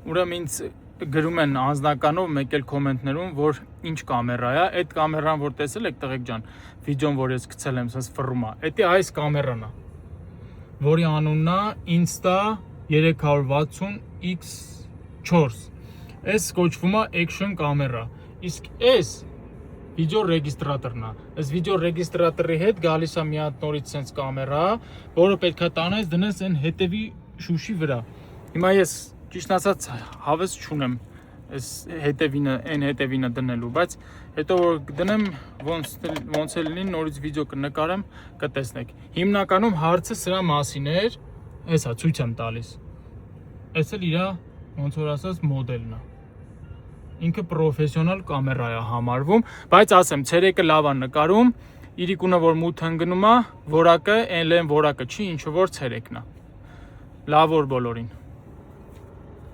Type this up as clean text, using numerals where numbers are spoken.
ուրեմն ինձ գրում են անձնականով մեկ էլ կոմենտներում, որ ինչ կամերա է, այդ կամերան որ տեսել եք տղեկ ջան, վիդեոն որ ես գցել եմ, ասես ֆռում է, դա այս կամերան է, որի անունն է Insta360X4, այս կոչվում է Action կամերա, իսկ այս վիդեո ռեգիստրատորն է, այս վիդեո ռեգիստրատորի հետ գալիս է մի հատ նորից sense կամերա, որը պետք է տանես դնես այն հետևի շուշի վրա, հիմա ես ճիշտ ասած հավես չունեմ այս հետևինը դնելու, բայց հետո որ դնեմ ոնց է լինի նորից վիդեո կնկարեմ կտեսնեք։ Հիմնականում հարցը սրա մասին էր, էսա ցույց եմ տալիս։ Էս էլ իր ոնց որ ասած մոդելն է։ Ինքը պրոֆեսիոնալ կամերա է համարվում, բայց ասեմ, ցերեկը լավ է նկարում, իրիկունը որ մութ ընկնում է, որակը այն որակը չի, ինչ որ ցերեկն է։ Լավ որ բոլորին։